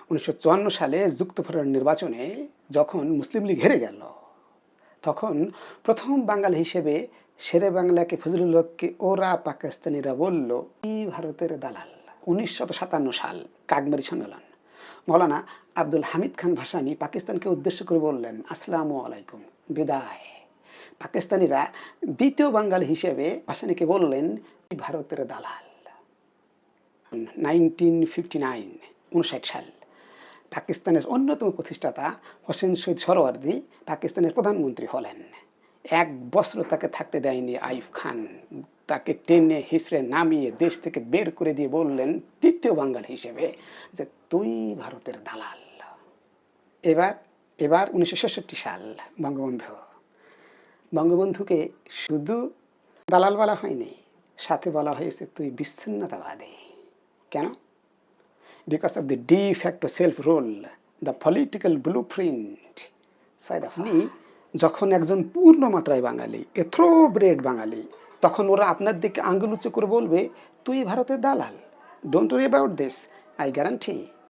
1954 সালে যুক্তফ্রন্ট নির্বাচনে যখন মুসলিম লীগ হেরে গেল, তখন প্রথম বাঙালি হিসেবে শেরে বাংলাকে ফজলুল হককে ওরা পাকিস্তানিরা বলল ভারতের দালাল। 1957 সাল কাকমারি সম্মেলন। মৌলানা আব্দুল হামিদ খান ভাসানী পাকিস্তানকে উদ্দেশ্য করে বললেন, আসসালামু আলাইকুম, বিদায়। পাকিস্তানিরা দ্বিতীয় বাঙালি হিসেবে ভাসানীকে বললেন ভারতের দালাল। 1959 সাল পাকিস্তানের অন্যতম প্রতিষ্ঠাতা হোসেন শহীদ সোহরাওয়ার্দী পাকিস্তানের প্রধানমন্ত্রী হলেন। 1 বছর তাকে থাকতে দেয়নি আইয়ুব খান। তাকে টেনে হিসড়ে নামিয়ে দেশ থেকে বের করে দিয়ে বললেন তৃতীয় বাঙালি হিসেবে যে তুই ভারতের দালাল। এবার 1966 সাল বঙ্গবন্ধুকে শুধু দালাল বলা হয়নি, সাথে বলা হয়েছে তুই বিচ্ছিন্নতাবাদী। কেন? Because of the de facto self-rule, the political blueprint. আপনি যখন একজন পূর্ণ মাত্রায় বাঙালি, থ্রোব্রেড বাঙালি, তখন ওরা আপনার দিকে আঙ্গুল উঁচু করে বলবে তুই ভারতের দালাল। Don't worry about this, I guarantee